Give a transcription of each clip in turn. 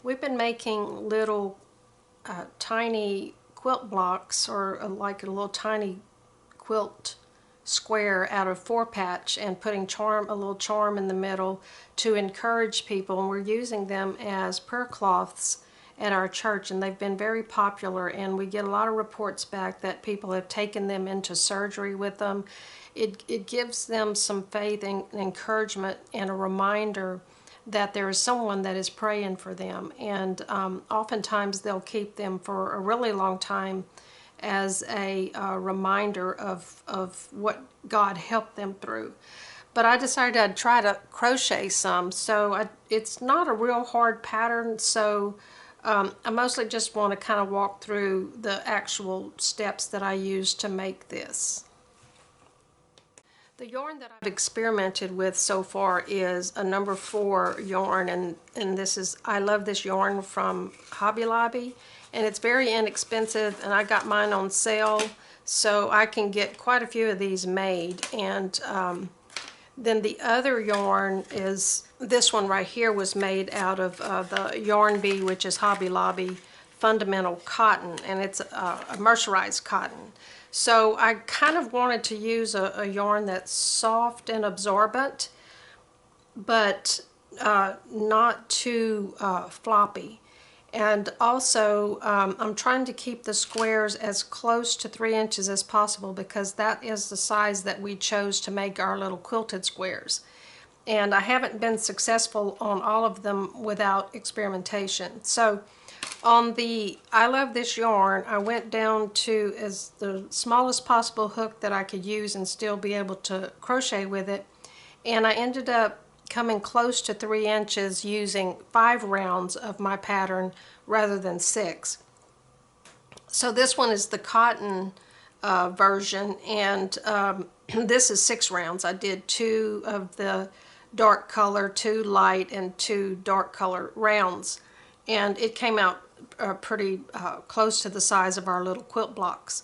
We've been making little tiny quilt blocks, or like a little tiny quilt square out of 4-patch, and putting a little charm in the middle to encourage people, and we're using them as prayer cloths at our church, and they've been very popular, and we get a lot of reports back that people have taken them into surgery with them. It gives them some faith and encouragement and a reminder that there is someone that is praying for them, and oftentimes they'll keep them for a really long time as a reminder of what God helped them through. But I decided I'd try to crochet some, so it's not a real hard pattern, so I mostly just want to kind of walk through the actual steps that I use to make this. The yarn that I've experimented with so far is a number 4 yarn, and I love this yarn from Hobby Lobby, and it's very inexpensive, and I got mine on sale, so I can get quite a few of these made. And then the other yarn is, this one right here was made out of the Yarn Bee, which is Hobby Lobby Fundamental Cotton, and it's a mercerized cotton. So I kind of wanted to use a yarn that's soft and absorbent, but not too floppy. And also, I'm trying to keep the squares as close to 3 inches as possible, because that is the size that we chose to make our little quilted squares. And I haven't been successful on all of them without experimentation. So on the I Love This Yarn, I went down to as the smallest possible hook that I could use and still be able to crochet with it. And I ended up coming close to 3 inches using 5 rounds of my pattern rather than 6. So this one is the cotton version, and this is 6 rounds. I did 2 of the dark color, 2 light, and 2 dark color rounds, and it came out pretty close to the size of our little quilt blocks.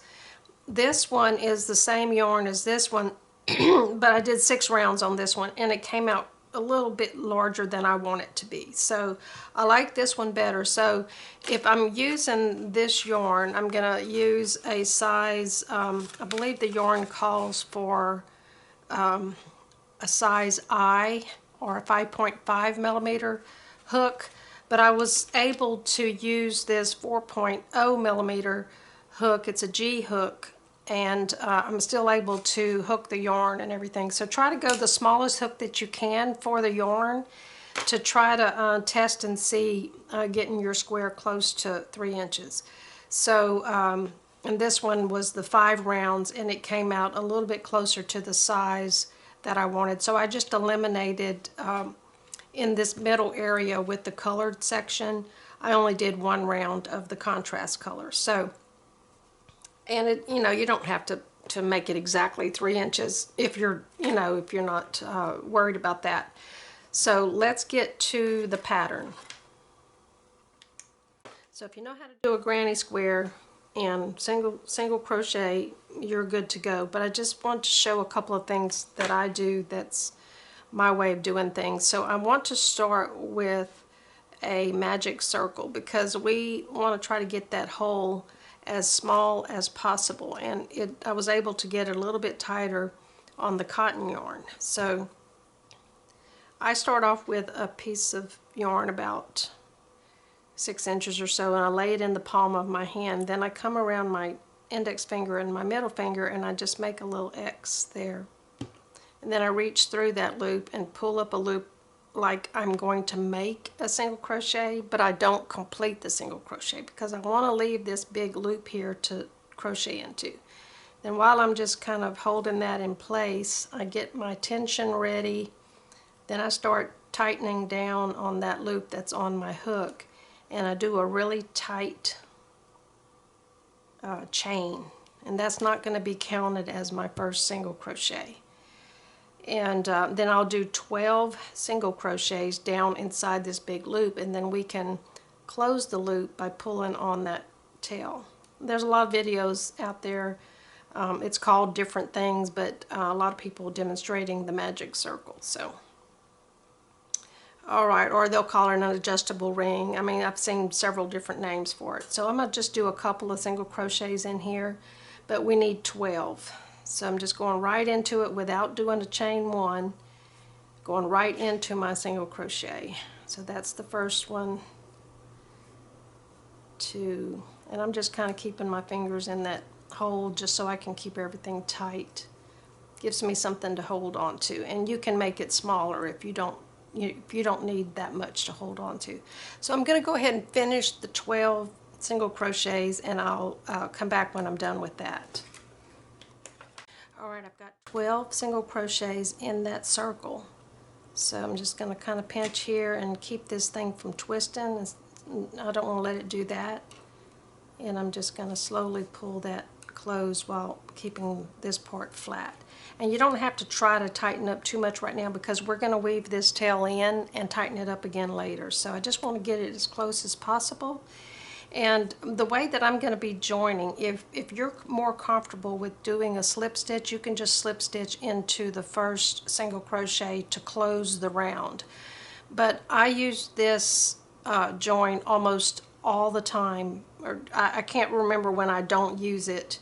This one is the same yarn as this one, but I did 6 rounds on this one, and it came out a little bit larger than I want it to be. So I like this one better. So if I'm using this yarn, I'm gonna use a size, I believe the yarn calls for a size I, or a 5.5 millimeter hook, but I was able to use this 4.0 millimeter hook. It's a G hook, and I'm still able to hook the yarn and everything. So try to go the smallest hook that you can for the yarn to try to test and see getting your square close to 3 inches. So and this one was the 5 rounds, and it came out a little bit closer to the size that I wanted. So I just eliminated in this middle area with the colored section, I only did 1 round of the contrast color. So, and it, you don't have to make it exactly 3 inches if you're, if you're not worried about that. So let's get to the pattern. So if you know how to do a granny square and single crochet, you're good to go. But I just want to show a couple of things that I do that's my way of doing things. So I want to start with a magic circle, because we want to try to get that hole as small as possible, and I was able to get it a little bit tighter on the cotton yarn. So I start off with a piece of yarn about 6 inches or so, and I lay it in the palm of my hand. Then I come around my index finger and my middle finger, and I just make a little X there. And then I reach through that loop and pull up a loop like I'm going to make a single crochet, but I don't complete the single crochet because I want to leave this big loop here to crochet into. Then while I'm just kind of holding that in place, I get my tension ready. Then I start tightening down on that loop that's on my hook, and I do a really tight chain, and that's not going to be counted as my first single crochet. And then I'll do 12 single crochets down inside this big loop, and then we can close the loop by pulling on that tail. There's a lot of videos out there. It's called different things, but a lot of people demonstrating the magic circle. So All right, or they'll call it an adjustable ring. I mean, I've seen several different names for it. So I'm going to just do a couple of single crochets in here, but we need 12. So I'm just going right into it without doing a chain one, going right into my single crochet. So that's the first one, 2, and I'm just kind of keeping my fingers in that hole just so I can keep everything tight. Gives me something to hold on to, and you can make it smaller if you don't need that much to hold on to. So I'm going to go ahead and finish the 12 single crochets, and I'll come back when I'm done with that. Alright, I've got 12 single crochets in that circle. So I'm just going to kind of pinch here and keep this thing from twisting. I don't want to let it do that. And I'm just going to slowly pull that closed while keeping this part flat. And you don't have to try to tighten up too much right now because we're going to weave this tail in and tighten it up again later. So I just want to get it as close as possible. And the way that I'm going to be joining, if you're more comfortable with doing a slip stitch, you can just slip stitch into the first single crochet to close the round. But I use this join almost all the time, or I can't remember when I don't use it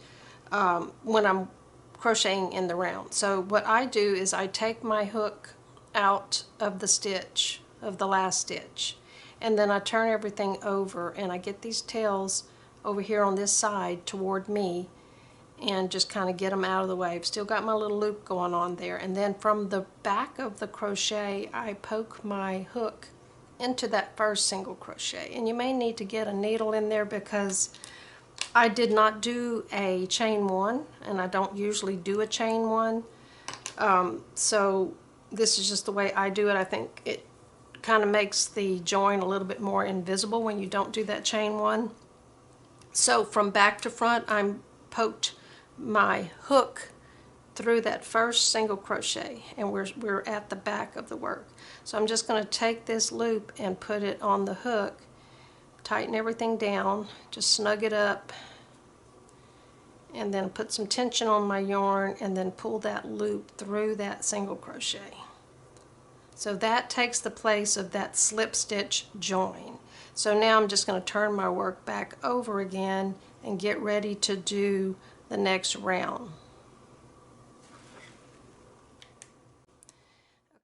when I'm crocheting in the round. So what I do is I take my hook out of the stitch, of the last stitch, and then I turn everything over and I get these tails over here on this side toward me and just kind of get them out of the way. I've still got my little loop going on there, and then from the back of the crochet I poke my hook into that first single crochet. And you may need to get a needle in there because I did not do a chain one, and I don't usually do a chain one. So this is just the way I do it. I think it kind of makes the join a little bit more invisible when you don't do that chain one. So from back to front, I'm poked my hook through that first single crochet, and we're at the back of the work. So I'm just going to take this loop and put it on the hook, tighten everything down, just snug it up, and then put some tension on my yarn and then pull that loop through that single crochet. So that takes the place of that slip stitch join. So now I'm just going to turn my work back over again and get ready to do the next round.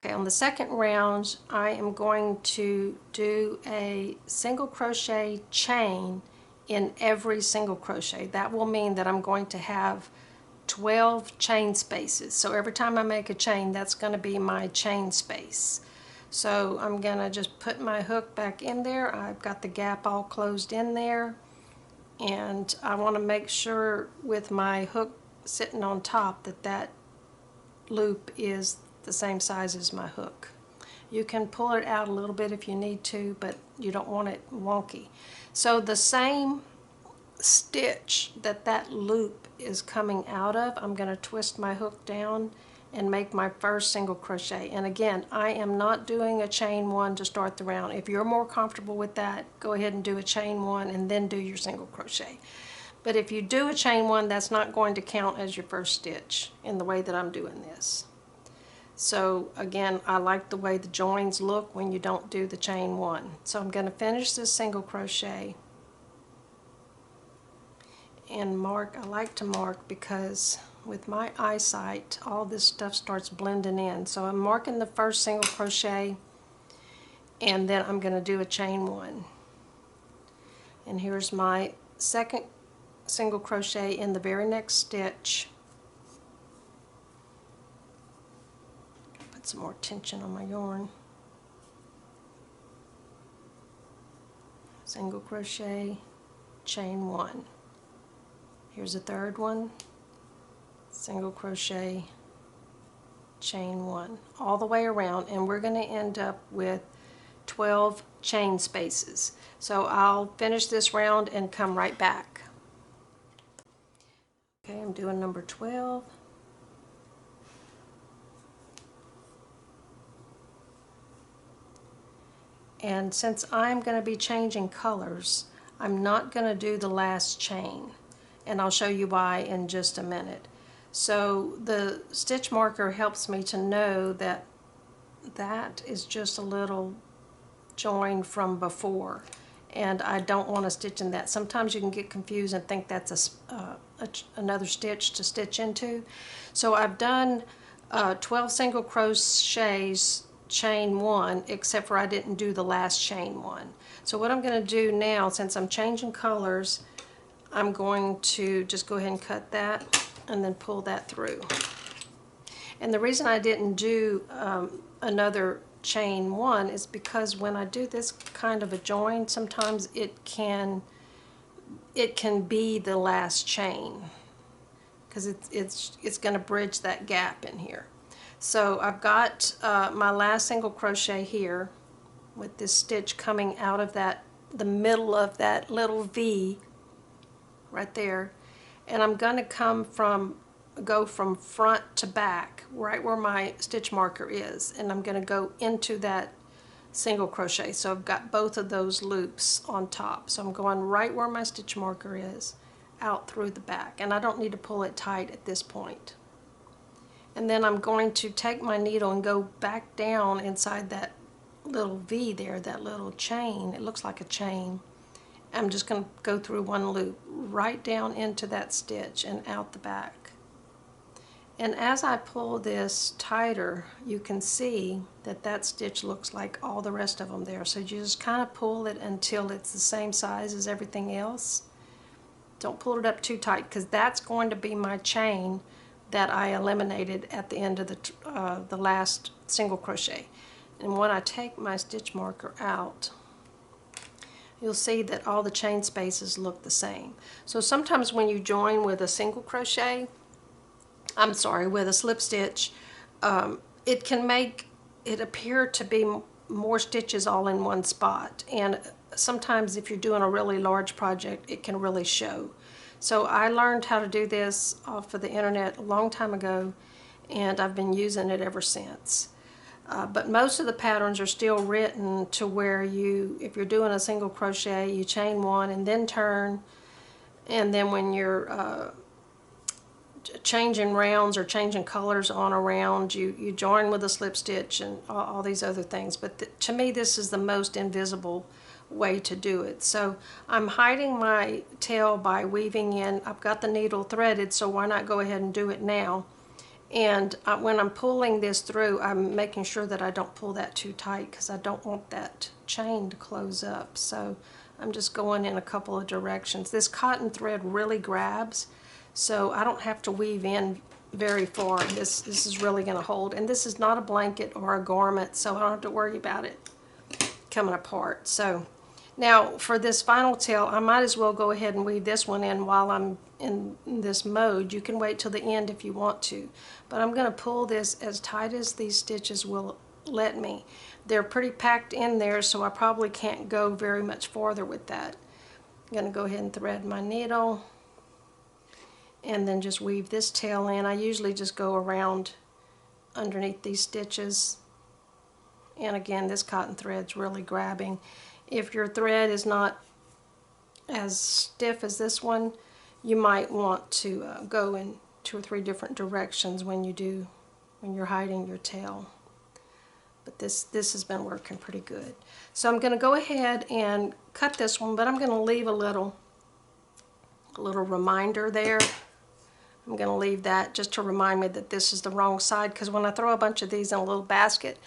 Okay, on the second round I am going to do a single crochet chain in every single crochet. That will mean that I'm going to have 12 chain spaces. So every time I make a chain, that's going to be my chain space. So I'm going to just put my hook back in there. I've got the gap all closed in there, and I want to make sure with my hook sitting on top that that loop is the same size as my hook. You can pull it out a little bit if you need to, but you don't want it wonky. So the same stitch that that loop is coming out of, I'm going to twist my hook down and make my first single crochet. And again, I am not doing a chain one to start the round. If you're more comfortable with that, go ahead and do a chain one and then do your single crochet. But if you do a chain one, that's not going to count as your first stitch in the way that I'm doing this. So again, I like the way the joins look when you don't do the chain one. So I'm going to finish this single crochet and mark. I like to mark because with my eyesight all this stuff starts blending in. So I'm marking the first single crochet, and then I'm going to do a chain one. And here's my second single crochet in the very next stitch. Put some more tension on my yarn. Single crochet, chain one. Here's a third one, single crochet, chain one, all the way around, and we're going to end up with 12 chain spaces. So I'll finish this round and come right back. Okay, I'm doing number 12. And since I'm going to be changing colors, I'm not going to do the last chain, and I'll show you why in just a minute. So the stitch marker helps me to know that that is just a little join from before, and I don't want to stitch in that. Sometimes you can get confused and think that's another stitch to stitch into. So I've done 12 single crochets, chain 1, except for I didn't do the last chain 1. So what I'm going to do now, since I'm changing colors, I'm going to just go ahead and cut that and then pull that through. And the reason I didn't do another chain 1 is because when I do this kind of a join, sometimes it can be the last chain, because it's going to bridge that gap in here. So I've got my last single crochet here with this stitch coming out of the middle of that little V right there, and I'm going to go from front to back right where my stitch marker is, and I'm going to go into that single crochet. So I've got both of those loops on top, so I'm going right where my stitch marker is, out through the back, and I don't need to pull it tight at this point. And then I'm going to take my needle and go back down inside that little V there, that little chain. It looks like a chain. I'm just going to go through one loop right down into that stitch and out the back. And as I pull this tighter, you can see that that stitch looks like all the rest of them there. So you just kind of pull it until it's the same size as everything else. Don't pull it up too tight, because that's going to be my chain that I eliminated at the end of the last single crochet. And when I take my stitch marker out, you'll see that all the chain spaces look the same. So sometimes when you join with a single crochet, with a slip stitch, it can make it appear to be more stitches all in one spot. And sometimes if you're doing a really large project, it can really show. So I learned how to do this off of the internet a long time ago, and I've been using it ever since. But most of the patterns are still written to where if you're doing a single crochet, you chain 1 and then turn, and then when you're changing rounds or changing colors on a round, you join with a slip stitch and all these other things. But to me, this is the most invisible way to do it. So I'm hiding my tail by weaving in. I've got the needle threaded, so why not go ahead and do it now? And when I'm pulling this through, I'm making sure that I don't pull that too tight, because I don't want that chain to close up. So I'm just going in a couple of directions. This cotton thread really grabs, so I don't have to weave in very far. This is really going to hold. And this is not a blanket or a garment, so I don't have to worry about it coming apart. So now for this final tail, I might as well go ahead and weave this one in while I'm in this mode. You can wait till the end if you want to, but I'm going to pull this as tight as these stitches will let me. They're pretty packed in there, so I probably can't go very much farther with that. I'm going to go ahead and thread my needle and then just weave this tail in. I usually just go around underneath these stitches, and again, this cotton thread's really grabbing. If your thread is not as stiff as this one, you might want to go in 2 or 3 different directions when you're hiding your tail. But this has been working pretty good. So I'm going to go ahead and cut this one, but I'm going to leave a little reminder there. I'm going to leave that just to remind me that this is the wrong side, because when I throw a bunch of these in a little basket,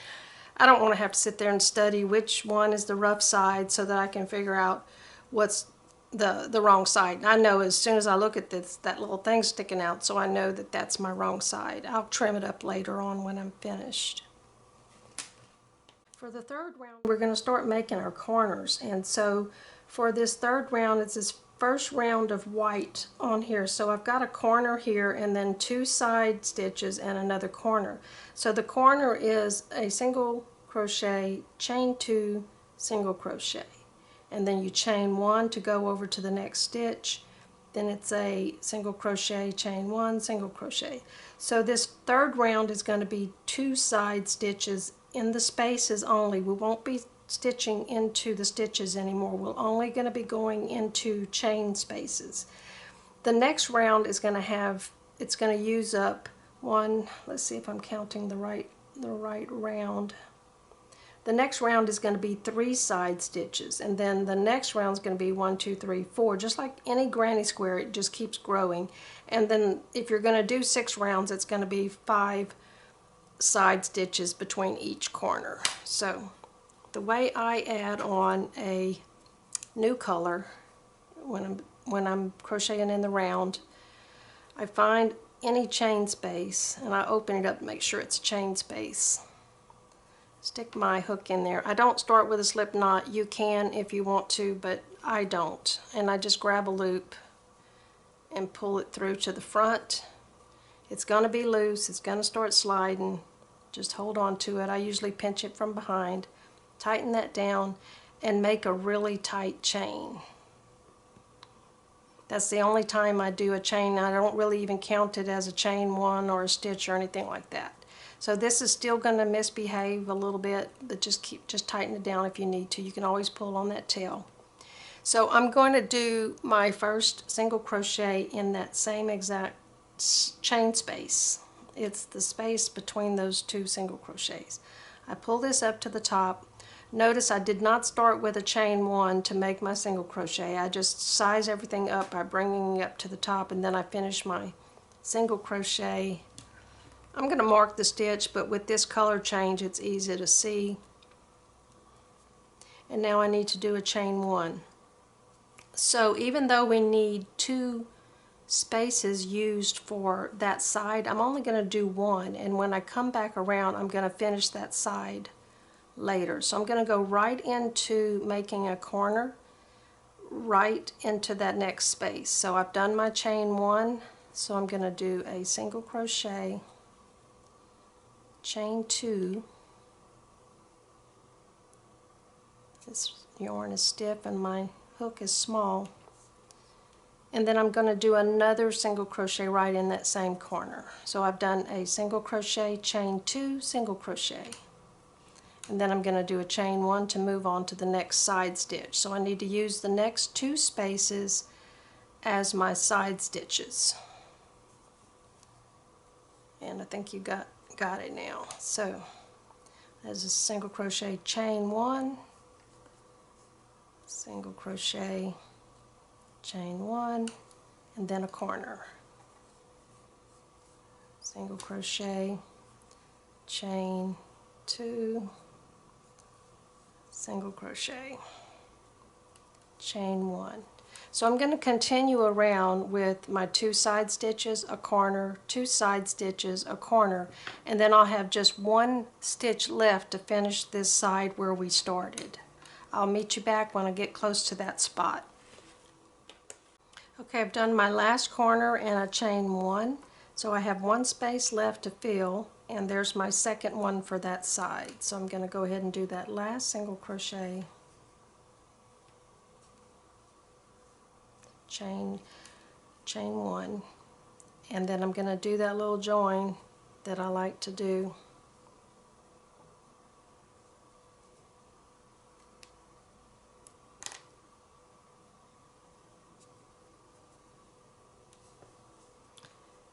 I don't want to have to sit there and study which one is the rough side so that I can figure out what's the wrong side. And I know as soon as I look at this, that little thing sticking out, so I know that that's my wrong side. I'll trim it up later on when I'm finished. For the third round, we're going to start making our corners. And so for this third round, it's this first round of white on here. So I've got a corner here and then 2 side stitches and another corner. So the corner is a single crochet, chain 2, single crochet, and then you chain 1 to go over to the next stitch. Then it's a single crochet, chain 1, single crochet. So this third round is going to be 2 side stitches in the spaces only. We won't be stitching into the stitches anymore. We're only going to be going into chain spaces. The next round is going to use up one, let's see if I'm counting the right round. The next round is going to be 3 side stitches, and then the next round is going to be 1, 2, 3, 4. Just like any granny square, it just keeps growing. And then if you're going to do 6 rounds, it's going to be 5 side stitches between each corner. So the way I add on a new color when I'm crocheting in the round, I find any chain space and I open it up to make sure it's chain space. Stick my hook in there. I don't start with a slip knot. You can if you want to, but I don't. And I just grab a loop and pull it through to the front. It's going to be loose. It's going to start sliding. Just hold on to it. I usually pinch it from behind. Tighten that down and make a really tight chain. That's the only time I do a chain. I don't really even count it as a chain 1 or a stitch or anything like that. So this is still going to misbehave a little bit, but just tighten it down if you need to. You can always pull on that tail. So I'm going to do my first single crochet in that same exact chain space. It's the space between those 2 single crochets. I pull this up to the top. Notice I did not start with a chain 1 to make my single crochet. I just size everything up by bringing it up to the top, and then I finish my single crochet. I'm going to mark the stitch, but with this color change it's easy to see. And now I need to do a chain 1. So even though we need 2 spaces used for that side, I'm only going to do 1, and when I come back around I'm going to finish that side later. So I'm going to go right into making a corner right into that next space. So I've done my chain 1, so I'm going to do a single crochet, chain 2. This yarn is stiff and my hook is small, and then I'm going to do another single crochet right in that same corner. So I've done a single crochet, chain 2, single crochet, and then I'm going to do a chain 1 to move on to the next side stitch. So I need to use the next 2 spaces as my side stitches, and I think you got it now. So there's a single crochet, chain 1, single crochet, chain 1, and then a corner, single crochet, chain 2, single crochet, chain 1. So I'm going to continue around with my 2 side stitches, a corner, 2 side stitches, a corner, and then I'll have just 1 stitch left to finish this side where we started. I'll meet you back when I get close to that spot. Okay, I've done my last corner and a chain 1, so I have 1 space left to fill, and there's my second one for that side. So I'm going to go ahead and do that last single crochet, chain 1, and then I'm going to do that little join that I like to do.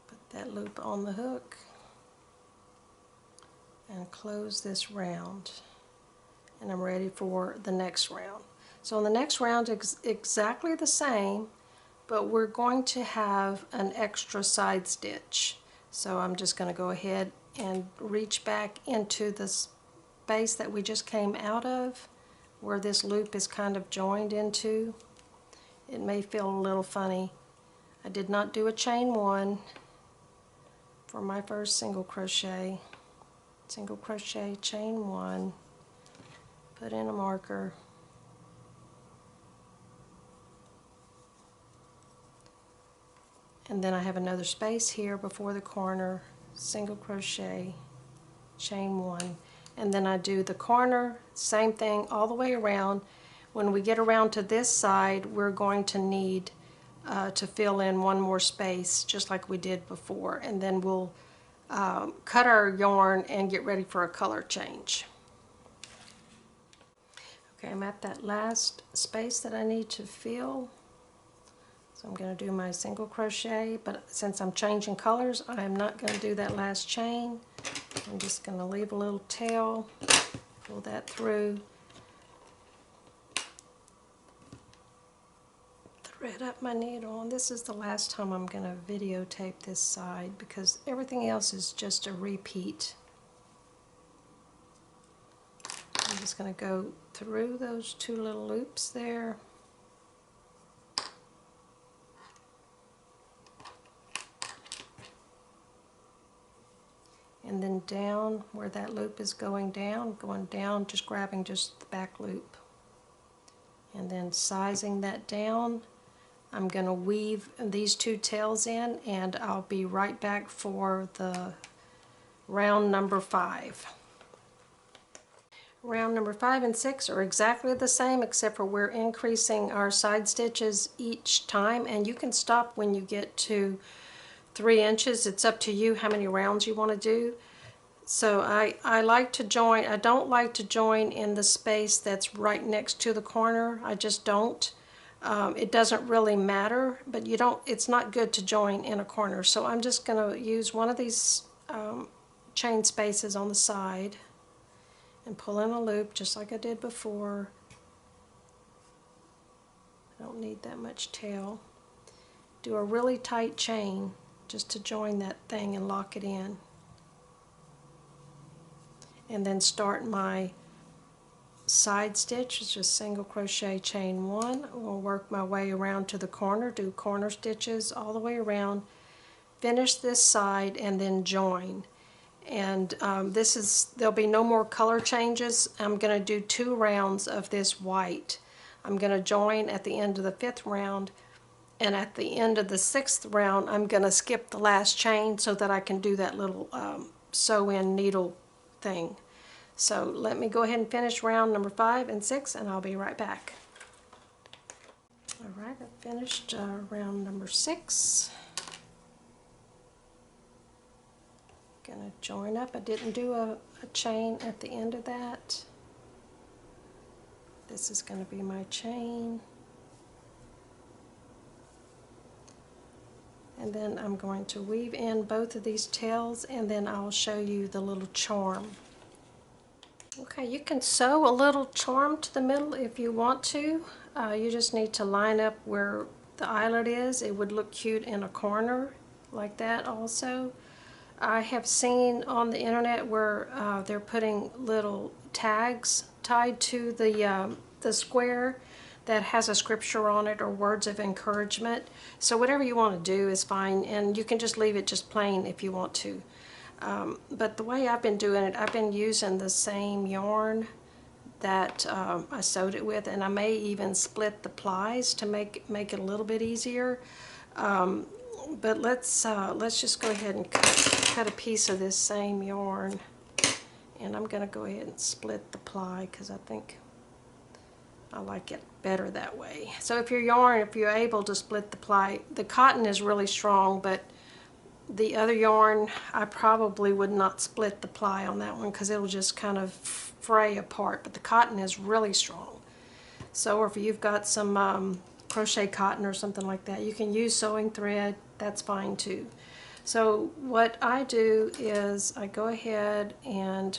Put that loop on the hook and close this round, and I'm ready for the next round. So in the next round it's exactly the same, but we're going to have an extra side stitch. So I'm just going to go ahead and reach back into the space that we just came out of, where this loop is kind of joined into. It may feel a little funny. I did not do a chain 1 for my first single crochet. Single crochet, chain 1, put in a marker, and then I have another space here before the corner, single crochet, chain 1, and then I do the corner, same thing all the way around. When we get around to this side, we're going to need to fill in 1 more space just like we did before, and then we'll cut our yarn and get ready for a color change. Okay, I'm at that last space that I need to fill. So I'm going to do my single crochet, but since I'm changing colors, I'm not going to do that last chain. I'm just going to leave a little tail Pull that through. Thread up my needle, and this is the last time I'm going to videotape this side because everything else is just a repeat. I'm just going to go through those two little loops there. And then down where that loop is going down, just grabbing just the back loop. And then sizing that down, I'm going to weave these two tails in, and I'll be right back for the round number 5. Round number 5 and 6 are exactly the same, except for we're increasing our side stitches each time, and you can stop when you get to 3 inches. It's up to you how many rounds you want to do. So I like to join. I don't like to join in the space that's right next to the corner. I just don't. It doesn't really matter, but you don't. It's not good to join in a corner. So I'm just going to use one of these chain spaces on the side and pull in a loop just like I did before. I don't need that much tail. Do a really tight chain just to join that thing and lock it in. And then start my side stitch. It's just single crochet, chain 1. I'll work my way around to the corner, do corner stitches all the way around, finish this side, and then join. And there'll be no more color changes. I'm going to do 2 rounds of this white. I'm going to join at the end of the 5th round, and at the end of the 6th round I'm going to skip the last chain so that I can do that little sew-in needle thing. So let me go ahead and finish round number 5 and 6, and I'll be right back. Alright, I finished round number 6. Gonna join up. I didn't do a chain at the end of that. This is going to be my chain. And then I'm going to weave in both of these tails, and then I'll show you the little charm. Okay, you can sew a little charm to the middle if you want to. You just need to line up where the eyelet is. It would look cute in a corner like that also. I have seen on the internet where they're putting little tags tied to the square that has a scripture on it or words of encouragement. So whatever you want to do is fine, and you can just leave it just plain if you want to. But the way I've been doing it, I've been using the same yarn that I sewed it with, and I may even split the plies to make it a little bit easier. But let's just go ahead and cut a piece of this same yarn, and I'm going to go ahead and split the ply because I think I like it better that way. So if you're able to split the ply, the cotton is really strong, but the other yarn, I probably would not split the ply on that one because it'll just kind of fray apart, but the cotton is really strong. So if you've got some crochet cotton or something like that, you can use sewing thread, that's fine too. So what I do is I go ahead and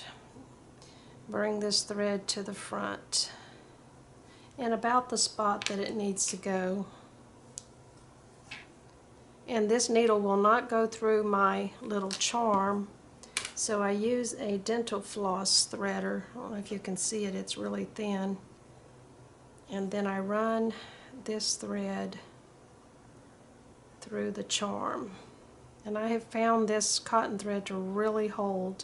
bring this thread to the front and about the spot that it needs to go. And this needle will not go through my little charm, so I use a dental floss threader. I don't know if you can see it, it's really thin. And then I run this thread through the charm. And I have found this cotton thread to really hold.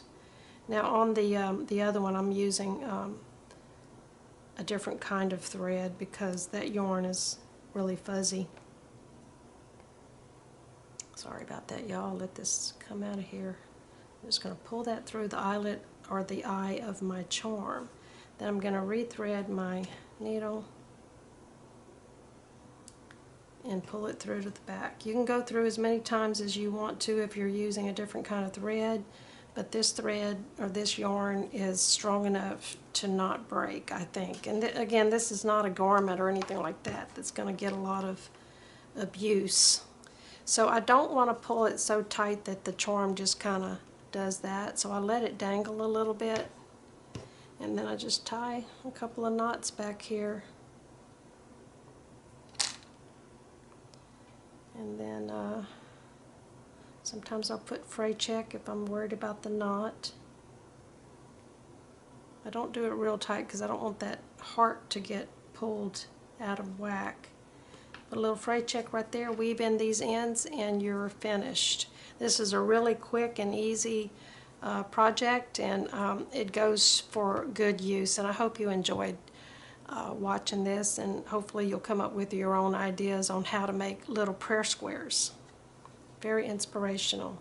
Now on the other one I'm using a different kind of thread because that yarn is really fuzzy. Sorry about that, y'all. Let this come out of here. I'm just going to pull that through the eyelet or the eye of my charm. Then I'm going to rethread my needle and pull it through to the back. You can go through as many times as you want to if you're using a different kind of thread, but this thread or this yarn is strong enough to not break, I think. And again, this is not a garment or anything like that that's going to get a lot of abuse. So I don't want to pull it so tight that the charm just kind of does that, so I let it dangle a little bit. And then I just tie a couple of knots back here. And then sometimes I'll put fray check if I'm worried about the knot. I don't do it real tight because I don't want that heart to get pulled out of whack. Put a little fray check right there, weave in these ends, and you're finished. This is a really quick and easy project, and it goes for good use. And I hope you enjoyed watching this, and hopefully you'll come up with your own ideas on how to make little prayer squares. Very inspirational.